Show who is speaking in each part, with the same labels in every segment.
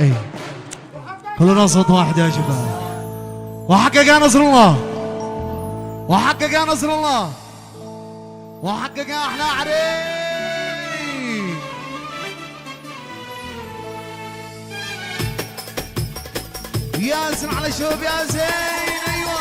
Speaker 1: اي كلنا صوت واحد يا شباب. وحقق يا نصر الله، وحقق يا نصر الله، وحقق يا احلى عريس. ياسن على شوف يا زين. ايوه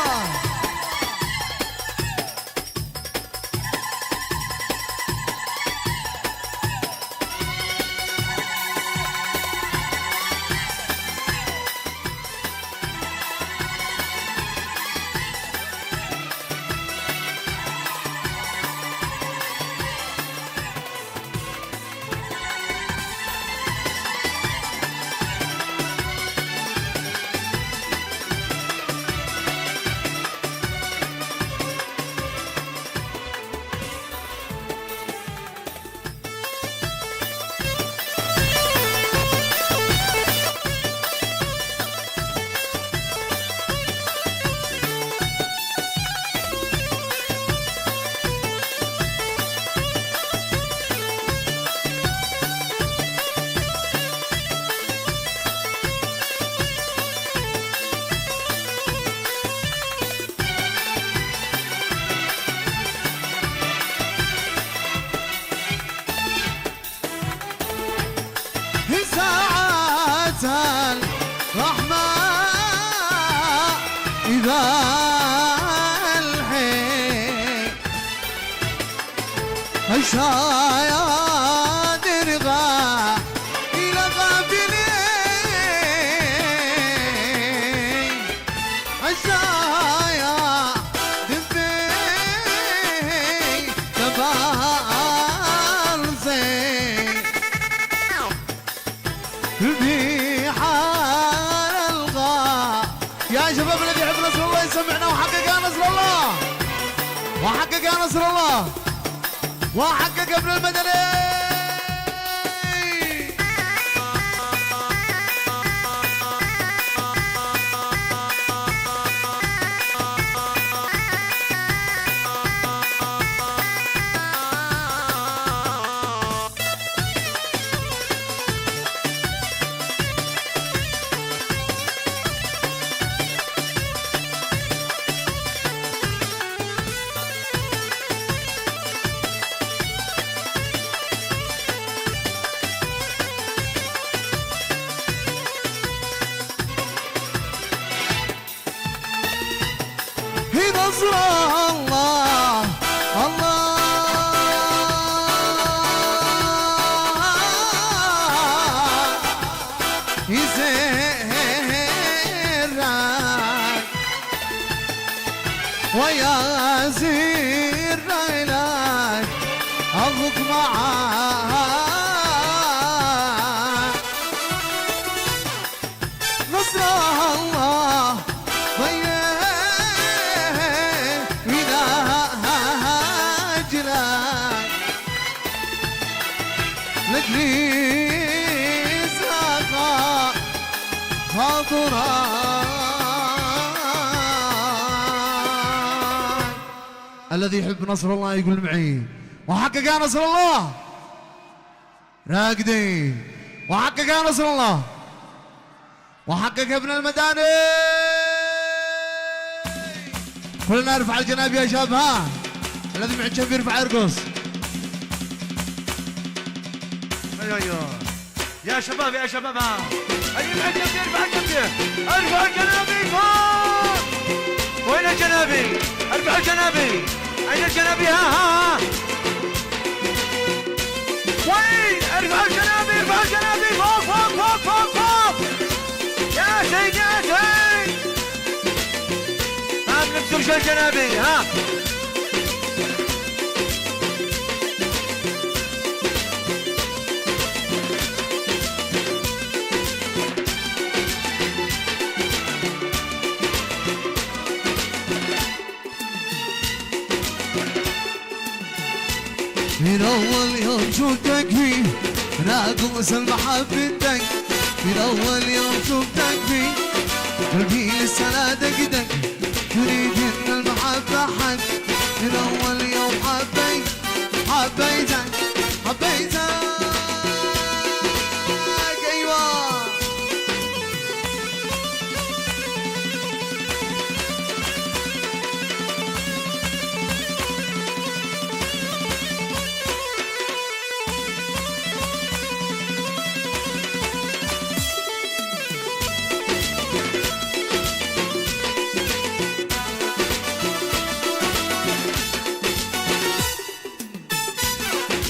Speaker 1: الرحمة إذا الحين الشاياد رغى إلى غافلين الشاياد في وحقق يا نصر الله وحقق ابن المدني. نصر الله الله يزيرك ويا زير لك أخوك معاك. نصر الله مجلس آخر حاضران. الذي يحب نصر الله يقول معي وحقق يا نصر الله. راقدين وحقق يا نصر الله وحقق ابن المداني. كلنا نرفع الجناب يا شباب. ها الذي معه شاب يرفع يرقص.
Speaker 2: ايوه يا شباب يا شباب. ها اللي معه جنب يرفع جنبه. ارفع الجنابي فوق. وين الجنابي؟ ارفع الجنابي. اين الجنابي؟ ها وين؟ ارفع الجنابي ارفع الجنابي فوق فوق فوق فوق فوق. يا سيد يا سيد. ما بنكسرش الجنابي. ها
Speaker 1: من أول يوم شفتك فيه ناقص المحبتك. من أول يوم شفتك فيه قلبي لسه لا دقدق. تريد إن المحبة حق. من أول يوم حبيتك أيوة.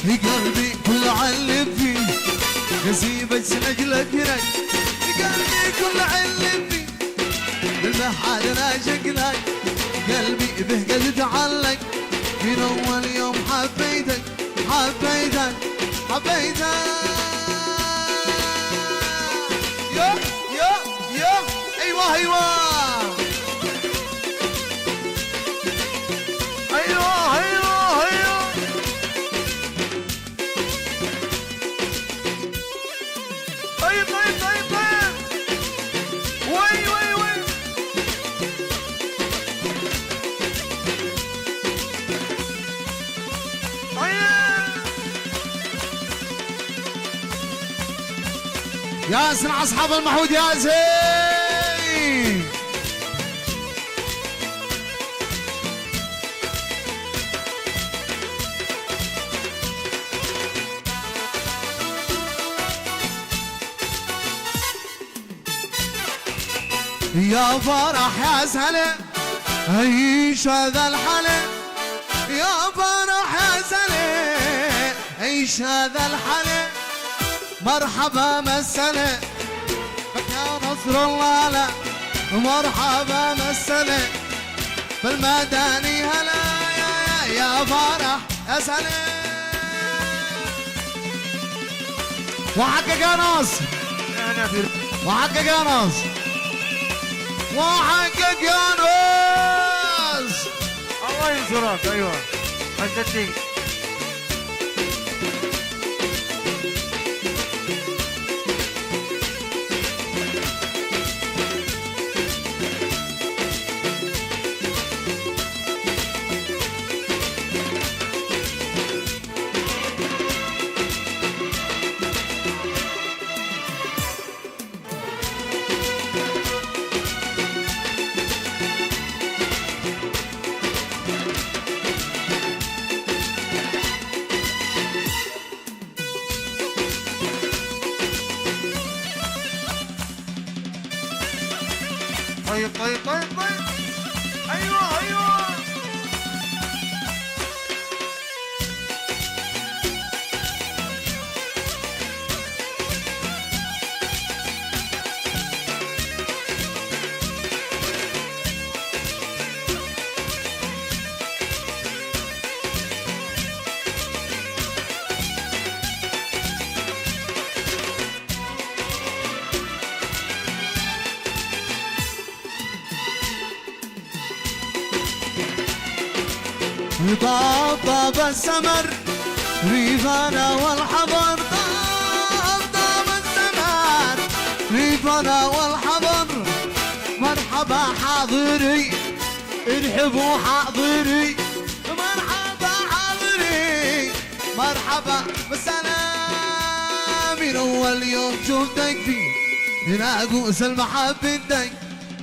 Speaker 1: في قلبي كل علم فيه نسيبك سنجلك هناك. في قلبي كل علم فيه بالبحر انا شكلك. قلبي به قد تعلق. من اول يوم حبيتك يا ايوه ايوه ياسن اصحاب المحمود ياسين. يا فرح يا سلام عيش هذا الحلم. يا فرح يا سلام عيش هذا الحلم. مرحبا مسنا بك يا نصر الله. لا مرحبا مسنا بالمداني. هلا يا فرح يا سلام. وحقق يا ناصر وحقق يا ناصر وحقق يا ناصر.
Speaker 2: الله زرق ايوه حجتي. طيب طيب طيب طيب ايوه ايوه
Speaker 1: طاب السمر ريفانا والحضر، طاب السمر ريفانا والحضر. مرحبا حاضري ارحبوا حاضري، مرحبا حاضري مرحبا بالسلام. من اول يوم شفتك فيه يناقوس المحبتك،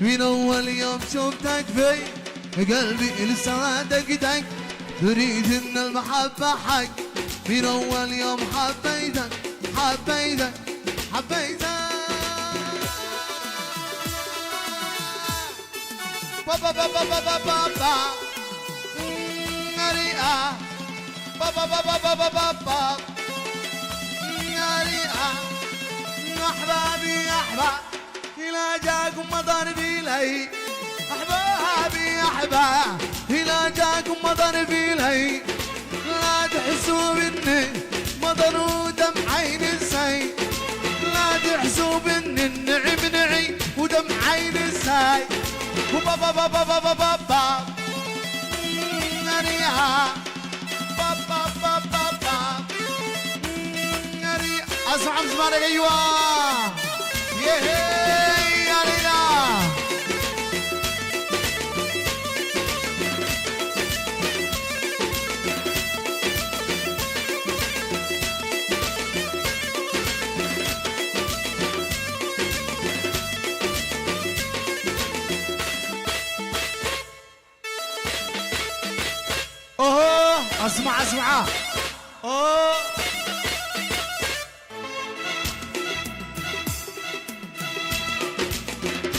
Speaker 1: من اول يوم شفتك فيه قلبي لسه دقدق، تريد ان المحبة حق. من اول يوم حبيتك حبيتك حبيتك. بابا بابا بابا بابا ناريا بابا بابا بابا بابا ناريا. احبابي احباب الى جاكم مطر بيلي، احبابي احباب الى جاكم مطر بيلي. لا تحسوا مني مطر ودم عين السي، لا تحسوا مني النعم نعي ودم عين السي. وبابا بابا بابا بابا ناريا بابا بابا بابا ناريا. اسمع زمانك ايوه يهي يا ليلى. اوه اسمع اسمع اوه.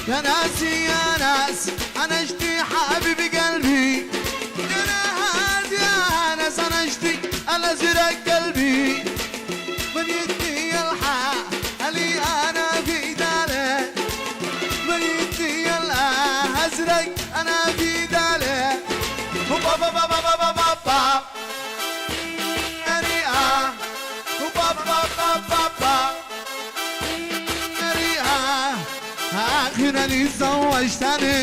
Speaker 1: يا ناس يا ناس انا اشتي حبيبي قلبي، يا ناس يا ناس انا اشتي انا زرق قلبي. من يدي الحالي انا في داله، من يدي الازرق انا في داله. بابا بابا بابا بابا ناريا بابا بابا بابا ناريا. اخيرا تزوجتني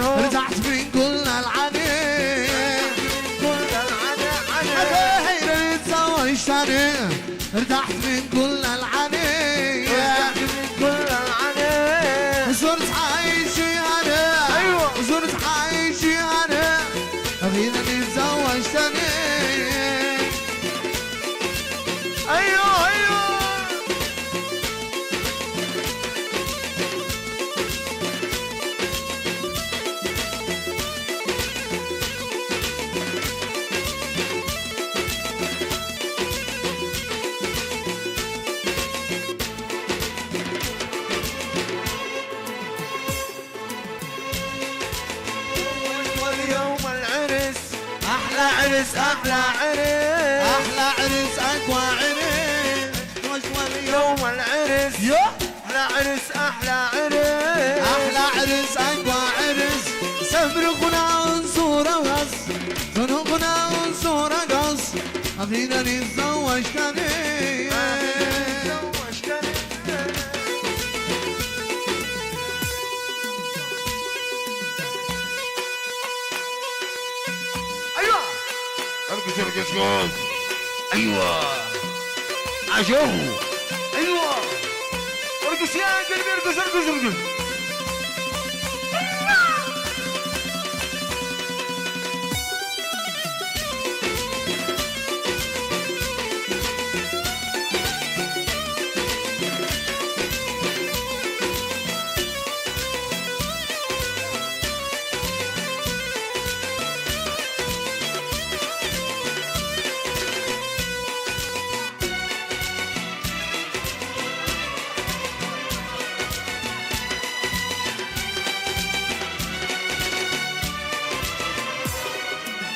Speaker 1: ارتحت من كل العنين، كل العنين. اخيرا تزوجتني ارتحت من كل العنين، كل العنين. صرت عايشي انا ايوه صرت عايشي انا. أخيرا تزوجتني أيوه أيوه. عرس احلى عرس، احلى عرس اقوى عرس. وشوى اليوم العرس احلى عرس احلى عرس، احلى عرس اقوى عرس. سمرقنا انصوره غص، سنقنا انصوره قص. اخيرا تزوجتني ايوه
Speaker 2: اسكت. ايوه عجو. ايوه ارقص يا قلبي، ارقص ارقص ارقص.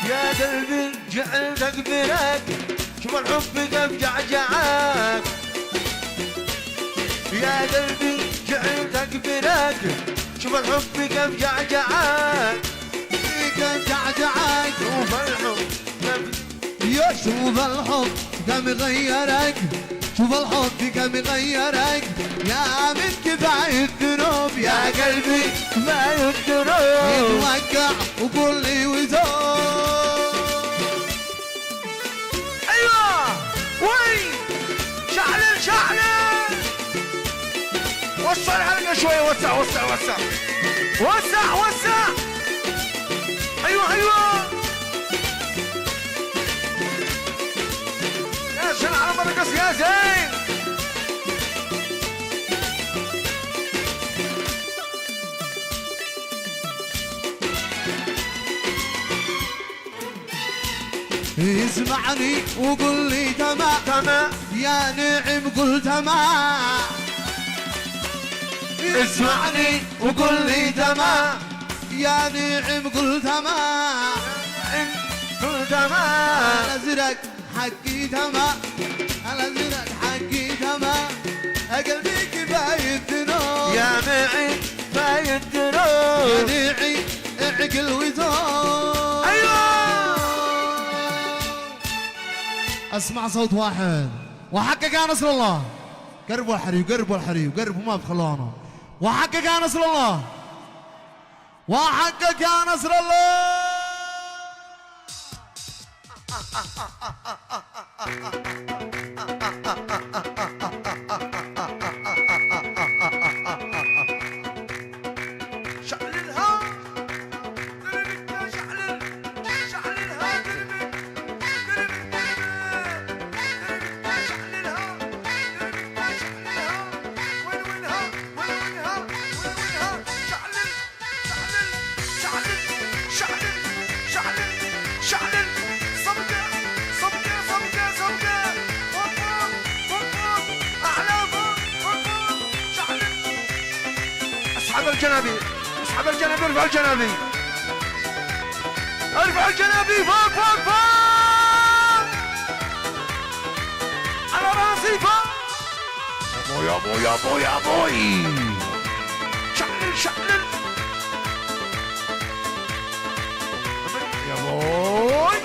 Speaker 2: يا قلبي جعلتك برك، شوف الحب كيف جعجعك. يا قلبي جعلتك برك، شوف الحب كيف جعجعك.
Speaker 1: كيف جعجعك،
Speaker 2: شوف الحب كيف،
Speaker 1: يا شوف الحب كم يغيرك، شوف الحب كم يغيرك. يا من كفاية الذنوب يا قلبي
Speaker 2: ما يقدرون.
Speaker 1: يتوقع وقول لي وزور.
Speaker 2: ايوه وي شعلل شعلل. وسع الحلقة شوية، وسع وسع وسع وسع وسع. ايوه ايوه يا شن على مرقص يا زين.
Speaker 1: اسمعني وقول لي تمام
Speaker 2: تمام
Speaker 1: يا نعم قل تمام.
Speaker 2: اسمعني وقول لي تمام
Speaker 1: يا نعم قل تمام.
Speaker 2: قل تمام.
Speaker 1: الازرق حقي تمام، الازرق حقي تمام. قلبي كفاية الذنوب
Speaker 2: يا معي فايت
Speaker 1: يا
Speaker 2: دروب.
Speaker 1: نعي اعقل وزور.
Speaker 2: ايوه
Speaker 1: اسمع صوت واحد وحقق يا نصر الله. قربوا الحري قربوا الحري قربوا ما بخلونه. وحقق يا نصر الله، وحقق يا نصر الله.
Speaker 2: شعللها قلبك يا شعلل، شعللها قلبك قلبك قلبك يا شعللها قلبك يا شعللها. وين وينها وين وينها وين وينها. شعلل شعلل شعلل شعلل شعلل شعلل. صبقة صبقة صبقة صبقة. فوق فوق فوق فوق أعلى فوق فوق فوق. شعلل. اسحب الجنابي، اسحب الجنابي، ارفع الجنابي، ارفع الجنابي فوق فوق فوق على راسي فوق. يا ابوي يا ابوي يا ابوي. شعلل شعلل يا ابوي.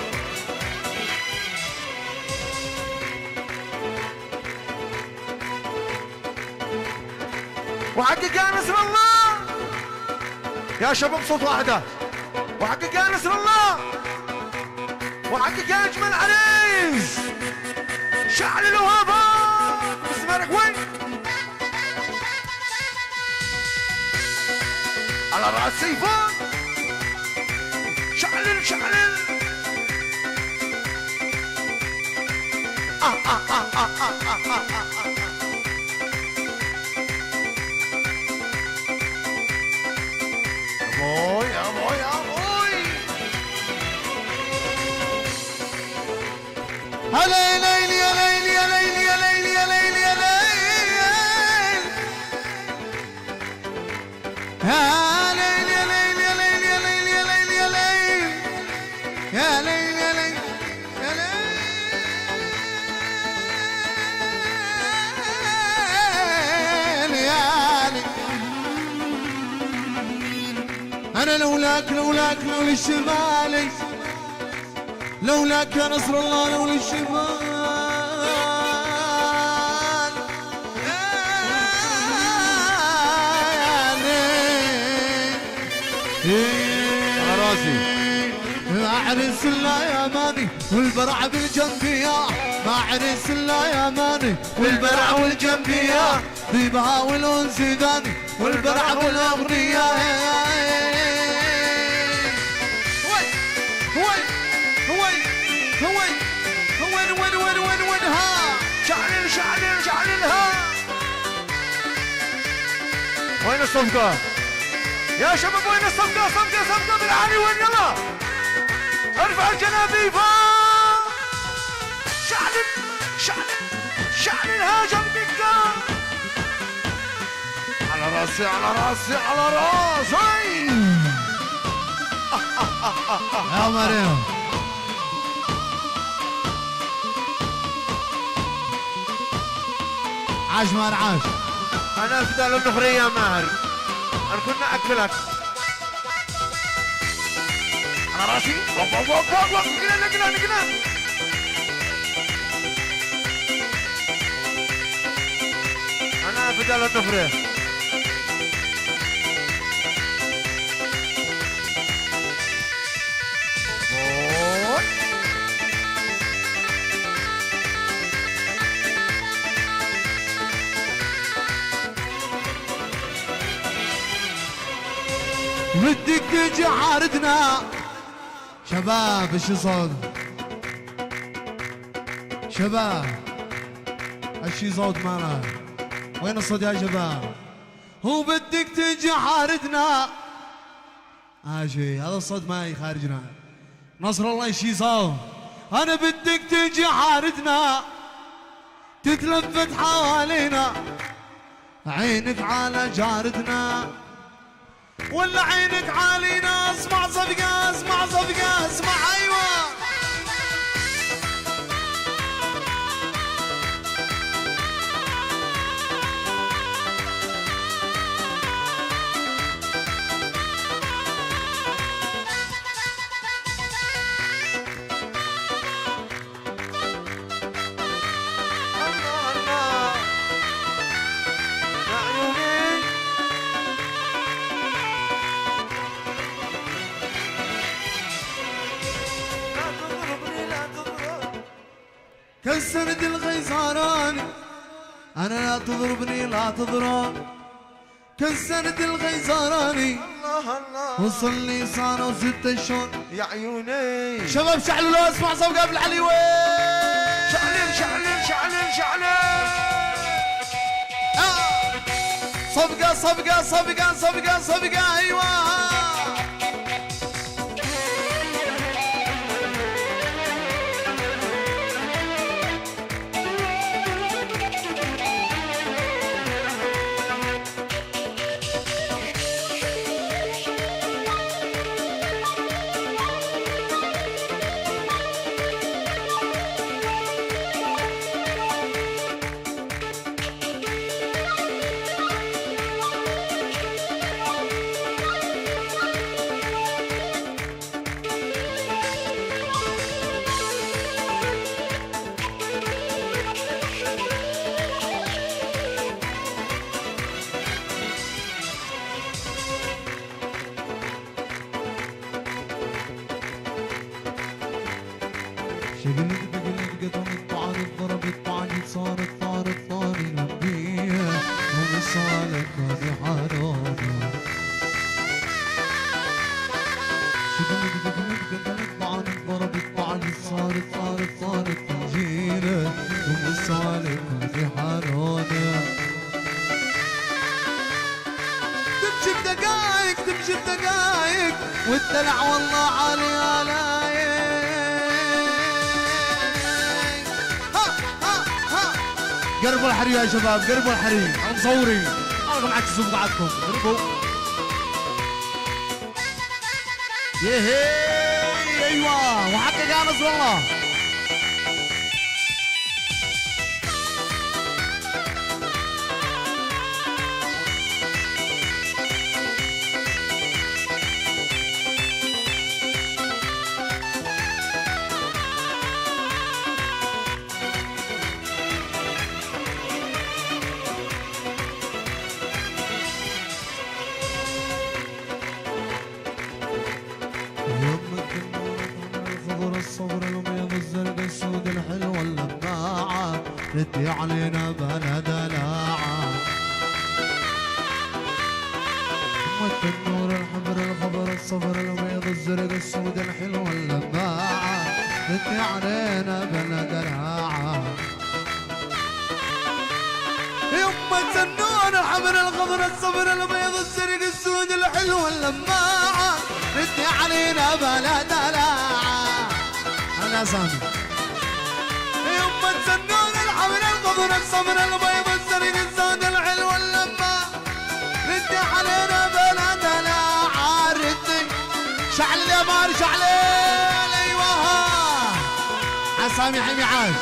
Speaker 2: وحقق يا نصر الله يا شباب صوت واحدة. وحقق يا نصر الله، وحقق يا اجمل عريس. شعلل وهابا اسمعك وين على راسي فوق. شعلل شعلل. boy, oh boy, oh boy.
Speaker 1: يا ليل يا ليل يا ليل يا ليل يا ليل يا ليل يا ليل يا ليل يا ليل يا ليل يا ليل يا ليل يا ليل يا ليل يا ليل. أنا لولاك لولاك لولا الشمال، لولاك يا نصر الله لولا الشمال. على راسي عرس لا يا ماني والبرع بالجنبية ما عرس لا يا ماني والبرع والجنبية ذيبها والأنس ذاني والبرع والأغنية وين ها
Speaker 2: شعللها وين الصفقة يا شباب وين الصفقة صفقة بالعالي وين يلا ارفع الجنابي فوق شعللها جنبك على راسي
Speaker 1: يا مريم عاش مار عاش
Speaker 2: انا افدى النخرية يا ماهر انا كنا اكلك على راسي وق نقنا انا افدى النخرية
Speaker 1: بدك تجي عارضنا شباب ايش صوت شباب اشي صوت مانا وين الصوت يا شباب هو بدك تجي عارضنا شي هذا الصوت ماي خارجنا نصر الله اشي صوت انا بدك تجي عارضنا تتلفت حوالينا عينك على جارتنا ولا عينك علينا اسمع صفقة اسمع ايوه كسرت الغيزاراني انا لا تضربني لا تضرب كسرت الغيزاراني وصل لي صاروا 6 اشهر
Speaker 2: يا عيوني
Speaker 1: شباب شعلوا له اسمع صفقة بالعلي وين
Speaker 2: شعلل
Speaker 1: صفقة ايوه شقلت طعن ضربت طعني صارت ثاني لمبيه ومصالك هذه حرامه شقلت طعن ضربت طعني صارت تنجيله ومصالك هذه حرامه تمشي بدقايق والدلع والله علي علي قربوا الحريم يا شباب قربوا الحريم مصورين انا معك الزوم قعدكم قربوا يهي ايوه وحقق يا نصر الله ردي علينا بلا دلع أمة النور الحمر الخضر الصفر البيض الزرق السود الحلو اللماعة ردي علينا بلا دلع يمة النور الحمر الخضر الصفر البيض الزرق السود الحلو اللماعة ردي علينا بلا دلع أنا سامي يمة النور الحمر الخضر الصفر البيض الزرق السود الحلو اللماعة ردي علينا بلا دلع ردي شعل اليمار شعلين ايوه عسامي حمي عاش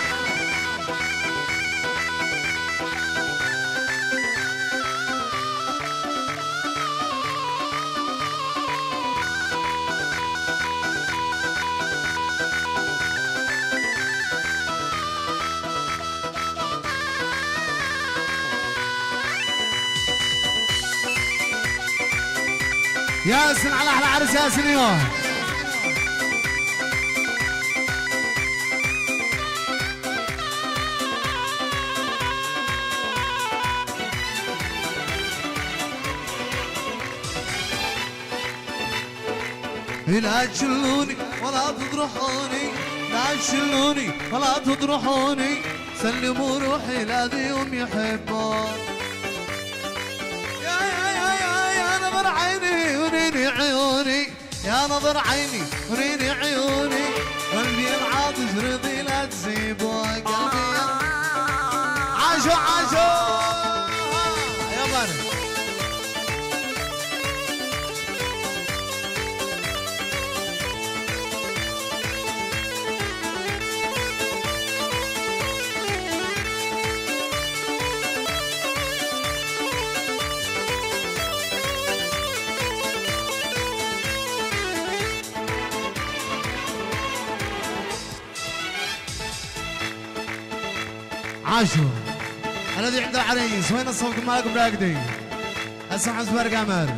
Speaker 1: ياسن على احلى عرس ياسن ايوه لا تشلوني ولا تطرحوني لا تشلوني ولا تطرحوني سلموا روحي لذي يوم يحبون يا نظر عيني وريني عيوني يا نظر عيني وريني عيوني قلبي العاطش رضي لا تسيبوا قلبي عاشو عاشو يا بارك عاشو الذي عند العريس وين الصوت مالكم راقدين هسه حمد برق عمر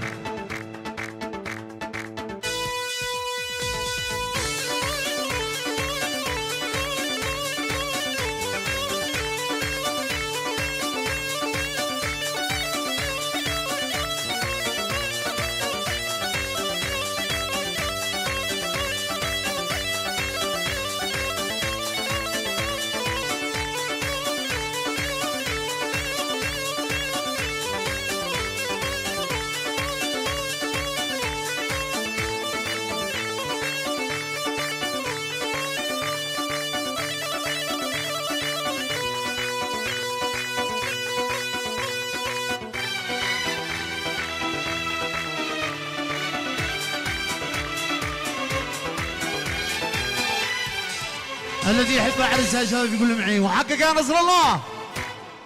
Speaker 1: الذي يحب عرسها يا شباب يقول معي وحقك يا نصر الله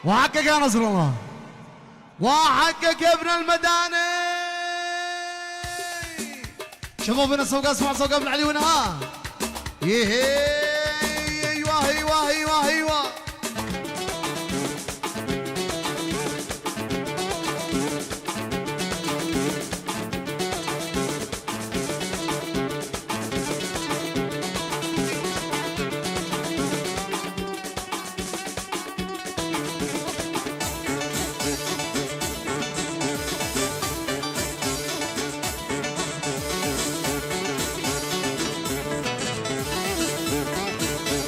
Speaker 1: وحقك يا نصر الله وحقك يا ابن المداني شبابنا الصوقات اسمع صوقات ابن علي ونها ايوه ايوه ايوه ايوه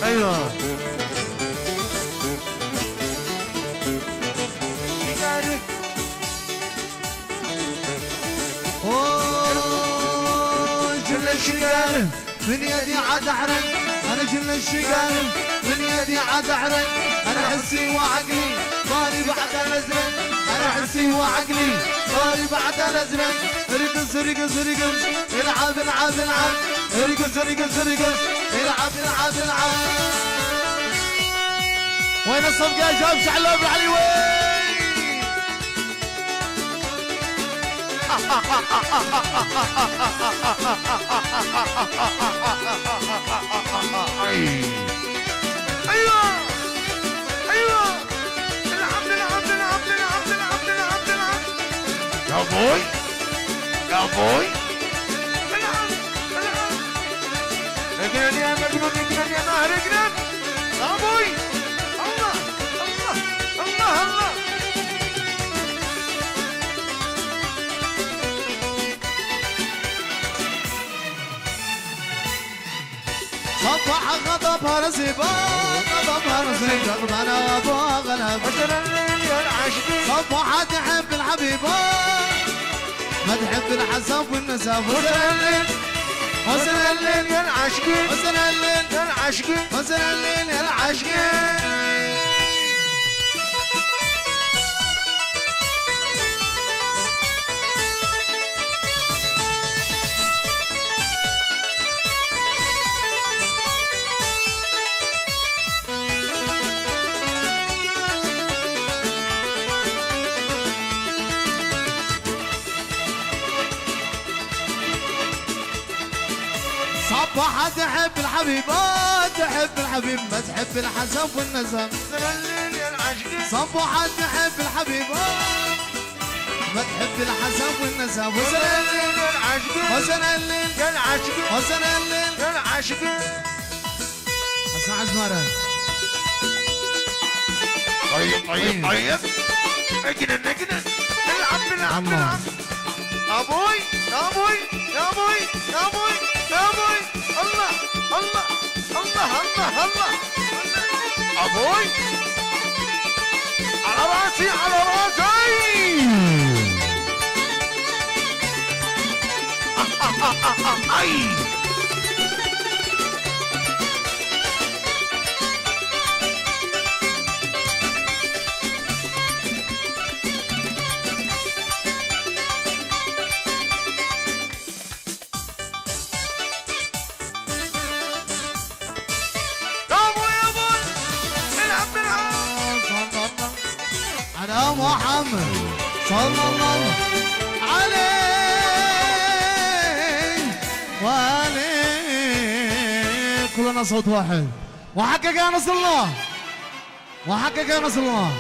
Speaker 2: ايوه
Speaker 1: جل الشقارب من يدي عاد احرق انا جل الشقارب من يدي عاد احرق انا حسي وعقلي طاري بعد الازرق انا حسي وعقلي طاري بعد الازرق رقص رقص رقص العب العب العب رقص رقص رقص العب العب العب وين الصفقه يا شباب شعلوا ابو علي وين
Speaker 2: ايوه ايوه العب العب العب العب العب العب العب يا بوي يا بوي العب العب اجرن يا مجنون اجرن يا ماهر اجرن يا بوي الله
Speaker 1: غضبها نسيبان غضبها نسيبان انا ابغى غلب
Speaker 2: حسن الليل يا العاشقين
Speaker 1: صبحة تحب الحبيبان ما تحب الحسب والنسب
Speaker 2: حسن الليل
Speaker 1: حسن الليل
Speaker 2: يا العاشقين
Speaker 1: حسن الليل
Speaker 2: يا العاشقين
Speaker 1: حسن الليل يا العاشقين صبحة تحب الحبيبات تحب الحبيب ما تحب الحسب والنسب
Speaker 2: حسن الليل يا العاشقين
Speaker 1: صبحة تحب الحبيبات ما تحب الحسب والنسب
Speaker 2: حسن الليل يا العاشقين
Speaker 1: حسن الليل
Speaker 2: يا العاشقين
Speaker 1: حسن الليل
Speaker 2: يا العاشقين
Speaker 1: حسن عزمارة
Speaker 2: طيب طيب طيب اجنن اجنن العب العب
Speaker 1: الله.
Speaker 2: العب ابوي يا ابوي يا ابوي يا ابوي يا ابوي الله الله الله الله الله ابوي على راسي على راسي اي
Speaker 1: على محمد صلى الله عليه وآله كلنا صوت واحد وحقق يا نصر الله وحقق يا نصر الله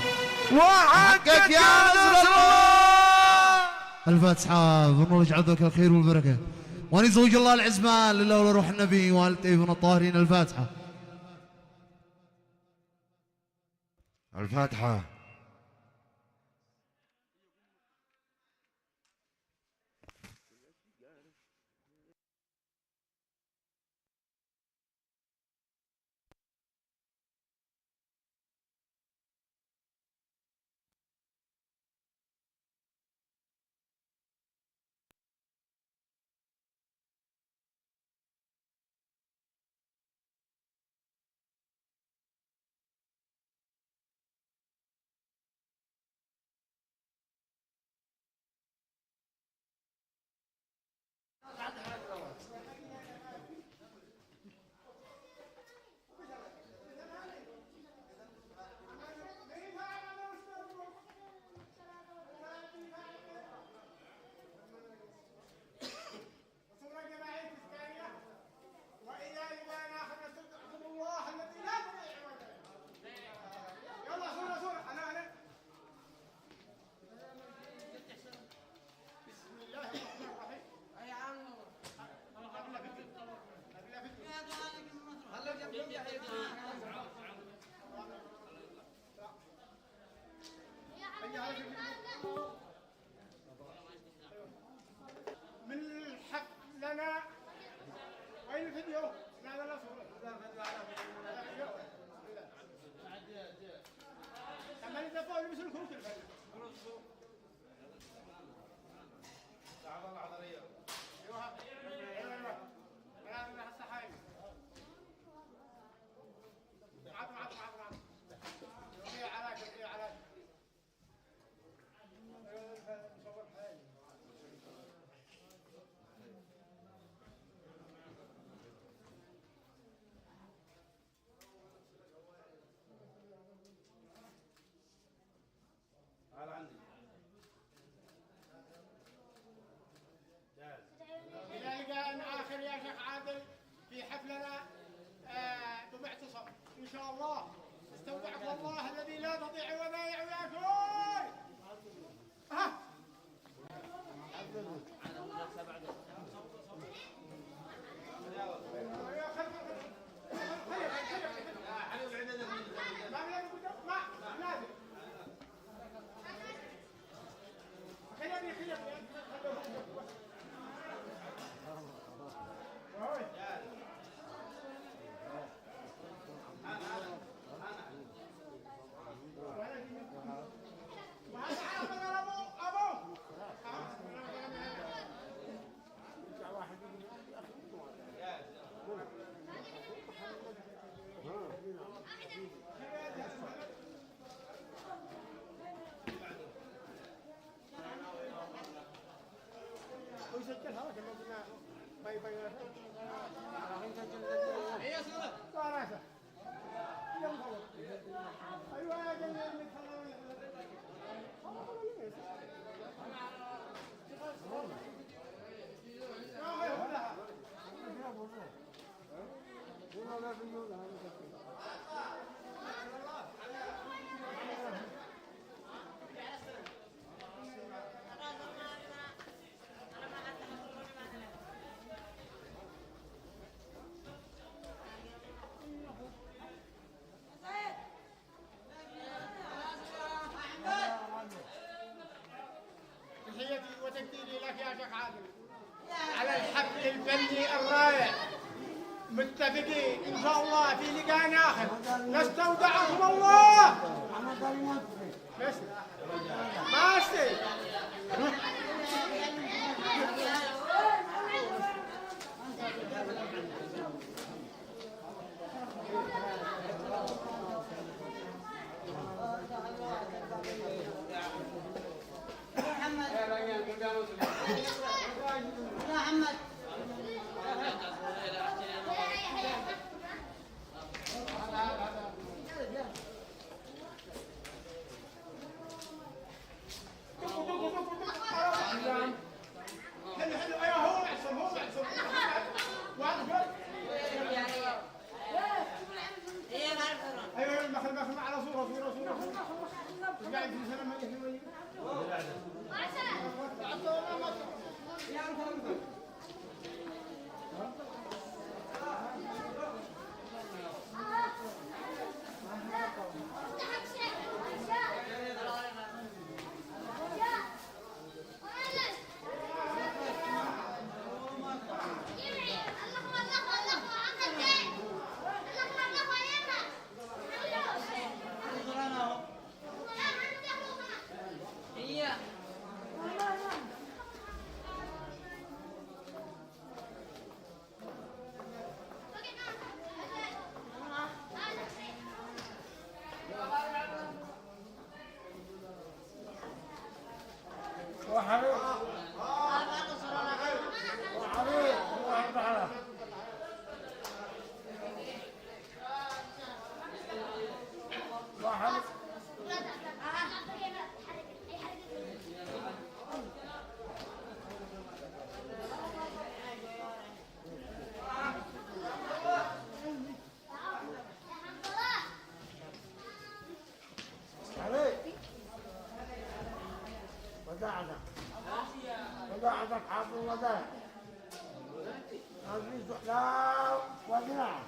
Speaker 2: وحقك يا نصر الله
Speaker 1: الفاتحة بالنور يجعل ذلك الخير والبركة وأن يزوج الله العزمان لله ولروح النبي وآل طيبين الطاهرين الفاتحة
Speaker 2: الفاتحة
Speaker 3: من الحق لنا وين الفيديو؟ لا لا لا كمان إذا فوق يلبسوا الكروت الفيديو العضلة العضلية ايوه ايوه انا هسه حايم عط يا علاك يا علاك مصور حالي تعال عندي إلى لقاء آخر يا شيخ عادل في حفلنا بمعتصم إن شاء الله استودعكم الله الذي لا تضيع ودائع وياكم ها ايوه يا جميل تحياتي وتقديري لك يا شيخ عادل على الحفل الفني الرائع. متفقين ان شاء الله في لقاء اخر نستودعكم الله. بس ماشي.
Speaker 4: محمد
Speaker 3: حلو حلو. ايوه هو معصم هو معصم. ايوه دخل دخل على صوره. قاعد في سنه ما يجي.
Speaker 5: وداعك حافظ وداع عزيز لا وداع